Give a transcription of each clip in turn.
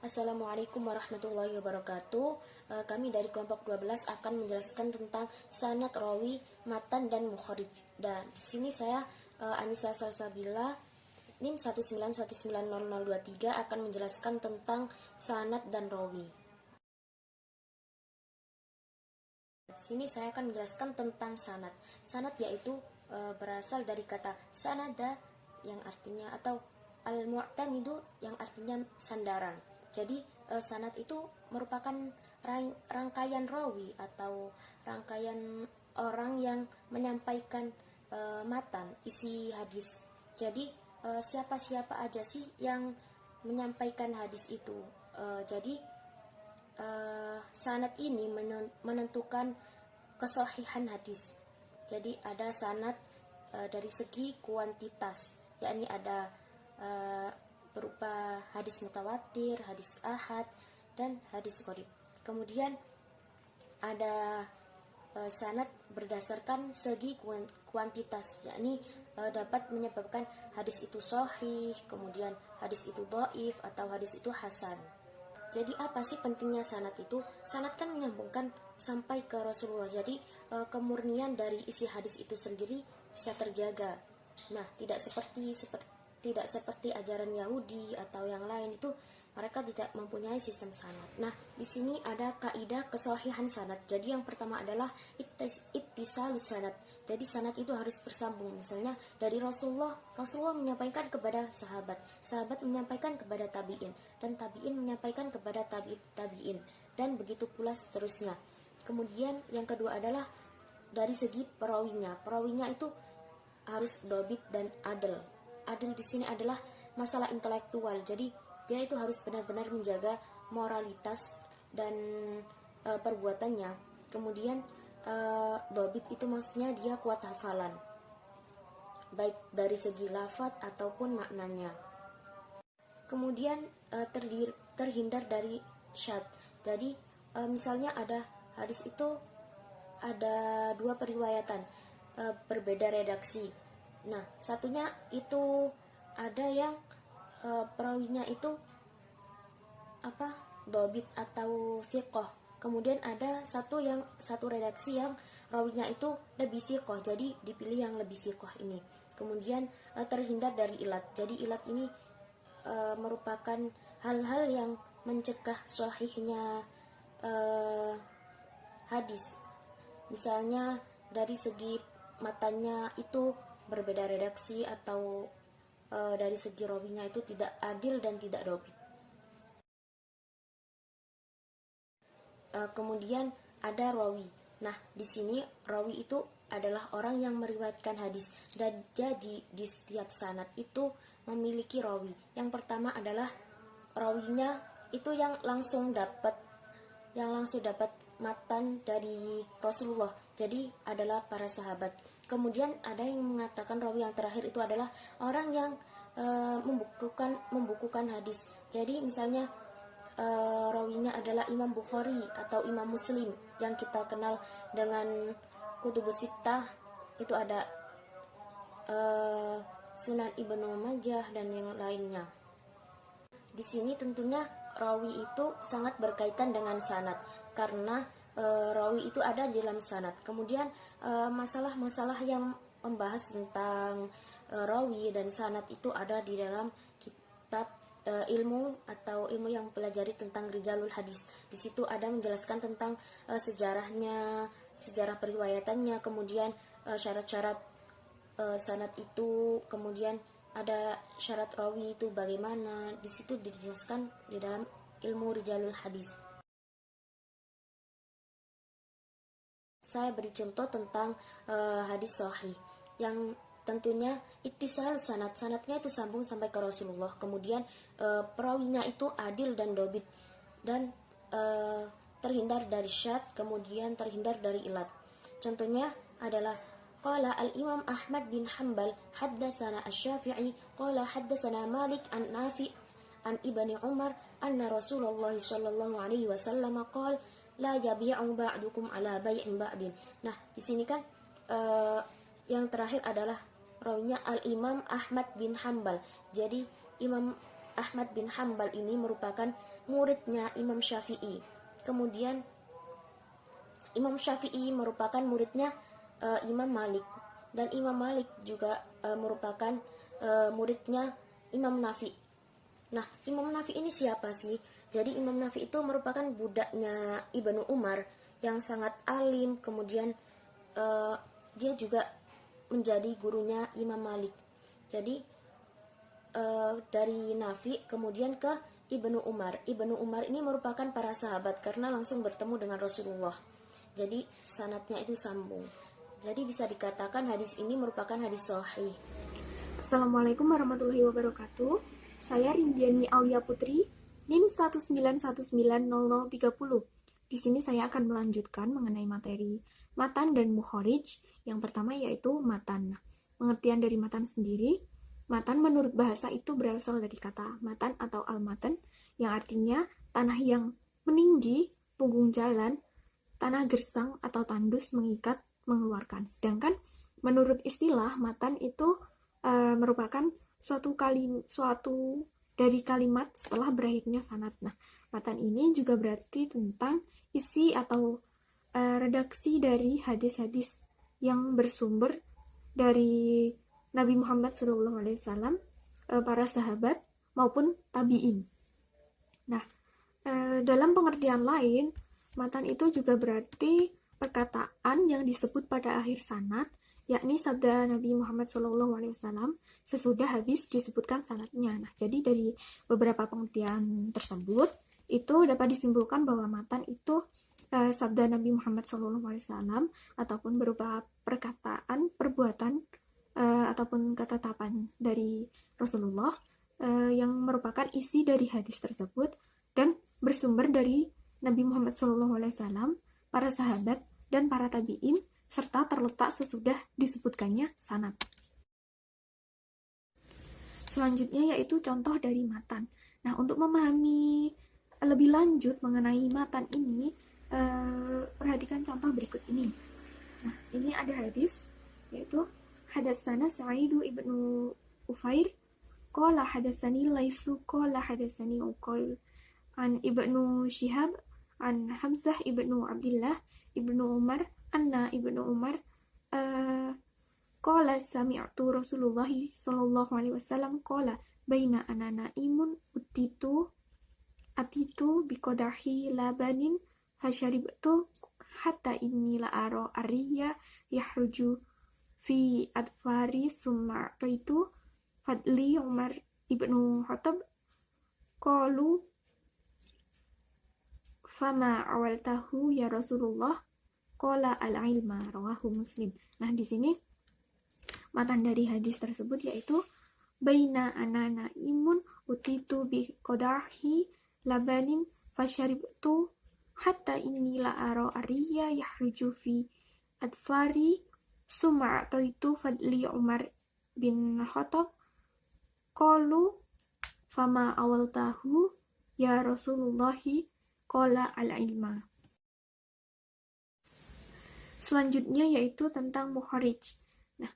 Assalamualaikum warahmatullahi wabarakatuh. Kami dari kelompok 12 akan menjelaskan tentang sanad, rawi, matan, dan mukharij. Dan di sini saya Anissa Salsabila NIM 1919023 akan menjelaskan tentang sanad dan rawi. Di sini saya akan menjelaskan tentang sanad. Sanad yaitu berasal dari kata sanada yang artinya atau al-mu'tamidu yang artinya sandaran. Jadi sanad itu merupakan rangkaian rawi atau rangkaian orang yang menyampaikan matan isi hadis. Jadi siapa-siapa aja sih yang menyampaikan hadis itu. Jadi sanad ini menentukan kesahihan hadis. Jadi ada sanad dari segi kuantitas, yakni ada berupa hadis mutawatir, hadis ahad, dan hadis gharib. Kemudian ada sanad berdasarkan segi kuantitas, yakni dapat menyebabkan hadis itu sahih, kemudian hadis itu dhaif, atau hadis itu hasan. Jadi apa sih pentingnya sanad itu? Sanad kan menyambungkan sampai ke Rasulullah. Jadi kemurnian dari isi hadis itu sendiri bisa terjaga. Nah, tidak seperti ajaran Yahudi atau yang lain, itu mereka tidak mempunyai sistem sanad. Nah, di sini ada kaidah kesahihan sanad. Jadi yang pertama adalah ittisalus sanad. Jadi sanad itu harus bersambung. Misalnya dari Rasulullah menyampaikan kepada sahabat, sahabat menyampaikan kepada tabi'in, dan tabi'in menyampaikan kepada tabi'in, dan begitu pula seterusnya. Kemudian yang kedua adalah dari segi perawinya. Perawinya itu harus dhabit dan adil. Adil di sini adalah masalah intelektual. Jadi dia itu harus benar-benar menjaga moralitas dan perbuatannya. Kemudian dhabit itu maksudnya dia kuat hafalan, baik dari segi lafaz ataupun maknanya. Kemudian terhindar dari syadz. Jadi misalnya ada hadis itu ada dua periwayatan, berbeda redaksi. Nah, satunya itu ada yang perawinya itu dhabit atau thiqah. Kemudian ada satu redaksi yang rawinya itu lebih thiqah, jadi dipilih yang lebih thiqah ini. Kemudian terhindar dari ilat. Jadi ilat ini merupakan hal-hal yang mencegah sahihnya hadis. Misalnya dari segi matanya itu berbeda redaksi, atau dari segi rawinya itu tidak adil dan tidak dhabit. Kemudian ada rawi. Nah, di sini rawi itu adalah orang yang meriwayatkan hadis, dan jadi di setiap sanad itu memiliki rawi. Yang pertama adalah rawinya itu yang langsung dapat matan dari Rasulullah. Jadi adalah para sahabat. Kemudian ada yang mengatakan rawi yang terakhir itu adalah orang yang membukukan hadis. Jadi misalnya rawinya adalah Imam Bukhari atau Imam Muslim yang kita kenal dengan Kutubus Sittah. Itu ada Sunan Ibnu Majah dan yang lainnya. Di sini tentunya rawi itu sangat berkaitan dengan sanad, karena rawi itu ada di dalam sanad. Kemudian masalah-masalah yang membahas tentang rawi dan sanad itu ada di dalam kitab ilmu atau ilmu yang pelajari tentang rijalul hadis. Di situ ada menjelaskan tentang sejarahnya, sejarah periwayatannya, kemudian syarat-syarat sanad itu, kemudian ada syarat rawi itu bagaimana. Di situ dijelaskan di dalam ilmu rijalul hadis. Saya beri contoh tentang hadis sahih yang tentunya ittisal sanadnya itu sambung sampai ke Rasulullah. Kemudian perawinya itu adil dan dhabit, dan terhindar dari syadz, kemudian terhindar dari ilat. Contohnya adalah qala al-Imam Ahmad bin Hanbal haddatsana asy-Syafi'i qala haddatsana Malik an Nafi' an Ibni Umar anna Rasulullah sallallahu alaihi wasallam qala la yabi'u ba'dukum ala bai'in ba'din. Nah, di sini kan yang terakhir adalah rawinya al-Imam Ahmad bin Hanbal. Jadi Imam Ahmad bin Hambal ini merupakan muridnya Imam Syafi'i. Kemudian Imam Syafi'i merupakan muridnya Imam Malik, dan Imam Malik juga merupakan muridnya Imam Nafi. Nah, Imam Nafi ini siapa sih? Jadi Imam Nafi itu merupakan budaknya Ibnu Umar yang sangat alim. Kemudian dia juga menjadi gurunya Imam Malik. Jadi dari Nafi kemudian ke Ibnu Umar. Ibnu Umar ini merupakan para sahabat karena langsung bertemu dengan Rasulullah. Jadi sanadnya itu sambung. Jadi bisa dikatakan hadis ini merupakan hadis sahih. Assalamualaikum warahmatullahi wabarakatuh. Saya Rindiani Aulia Putri, NIM 1919030. Di sini saya akan melanjutkan mengenai materi matan dan mukharij. Yang pertama yaitu matan. Pengertian dari matan sendiri, matan menurut bahasa itu berasal dari kata matan atau al-matan, yang artinya tanah yang meninggi, punggung jalan, tanah gersang atau tandus, mengikat, mengeluarkan. Sedangkan menurut istilah, matan itu merupakan suatu dari kalimat setelah berakhirnya sanad. Nah, matan ini juga berarti tentang isi atau redaksi dari hadis-hadis yang bersumber dari Nabi Muhammad SAW, para sahabat maupun tabi'in. Nah, dalam pengertian lain, matan itu juga berarti perkataan yang disebut pada akhir sanad, yakni sabda Nabi Muhammad SAW sesudah habis disebutkan sanadnya. Nah, jadi dari beberapa pengertian tersebut, itu dapat disimpulkan bahwa matan itu sabda Nabi Muhammad SAW ataupun berupa perkataan, perbuatan, ataupun ketetapan dari Rasulullah yang merupakan isi dari hadis tersebut dan bersumber dari Nabi Muhammad SAW, para sahabat, dan para tabi'in, serta terletak sesudah disebutkannya sanad. Selanjutnya yaitu contoh dari matan. Nah, untuk memahami lebih lanjut mengenai matan ini, perhatikan contoh berikut ini. Nah, ini ada hadis, yaitu hadatsana Sa'idu ibnu Ufair, qala hadatsani Laisu, qala hadatsani Uqail, an ibnu Syihab, an Hamzah ibnu Abdillah ibnu Umar, anna ibnu Umar qala sami'tu Rasulullah sallallahu alaihi wasallam qala baina ana naimun atitu biqadahi labanin hasharibtu hatta inni la ara ariya yahruju fi adfari summa itu fadli Umar ibnu Khattab qalu fama awaltahu ya Rasulullah qala al-ilma, rawahu Muslim. Nah, di sini matan dari hadis tersebut yaitu baina anana imun utitu bi qadahi labanin fasharibtu hatta inni la ara ariya yahruju fi adfari summa itu fadli Umar bin Khattab qalu fama awaltahu ya Rasulullah qala al-ilma. Selanjutnya yaitu tentang mukharij. Nah,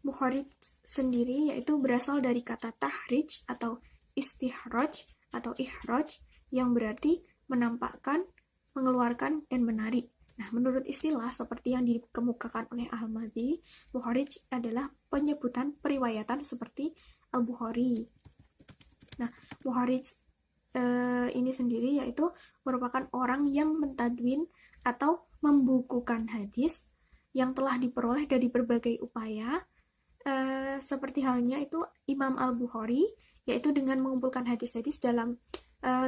mukharij sendiri yaitu berasal dari kata tahrij atau istihraj atau ihraj yang berarti menampakkan, mengeluarkan, dan menarik. Nah, menurut istilah seperti yang dikemukakan oleh Ahmadi, mukharij adalah penyebutan periwayatan seperti Al-Bukhari. Nah, mukharij ini sendiri yaitu merupakan orang yang mentadwin atau membukukan hadis yang telah diperoleh dari berbagai upaya, seperti halnya itu Imam Al-Bukhari, yaitu dengan mengumpulkan hadis-hadis dalam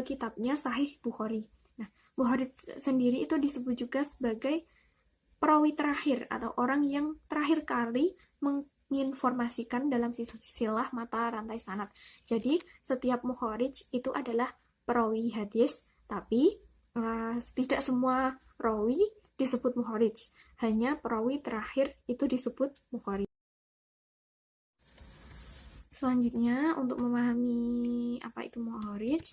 kitabnya Sahih Bukhari. Nah, Bukhari sendiri itu disebut juga sebagai perawi terakhir atau orang yang terakhir kali menginformasikan dalam silsilah mata rantai sanad. Jadi setiap mukharij itu adalah perawi hadis, tapi tidak semua rawi disebut mukharij. Hanya perawi terakhir itu disebut mukharij. Selanjutnya, untuk memahami apa itu mukharij,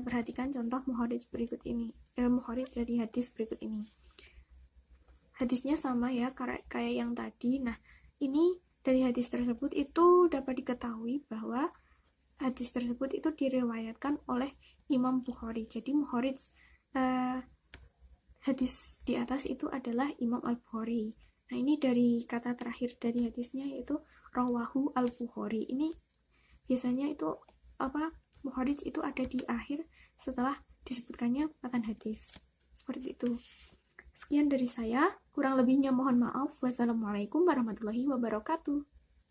perhatikan contoh mukharij berikut ini. Mukharij dari hadis berikut ini. Hadisnya sama ya, kayak yang tadi. Nah, ini dari hadis tersebut itu dapat diketahui bahwa hadis tersebut itu diriwayatkan oleh Imam Bukhari. Jadi Mukhorij hadis di atas itu adalah Imam Al-Bukhari. Nah, ini dari kata terakhir dari hadisnya yaitu rawahu Al-Bukhari. Ini biasanya itu Mukhorij itu ada di akhir setelah disebutkannya matan hadis. Seperti itu. Sekian dari saya, kurang lebihnya mohon maaf. Wassalamualaikum warahmatullahi wabarakatuh.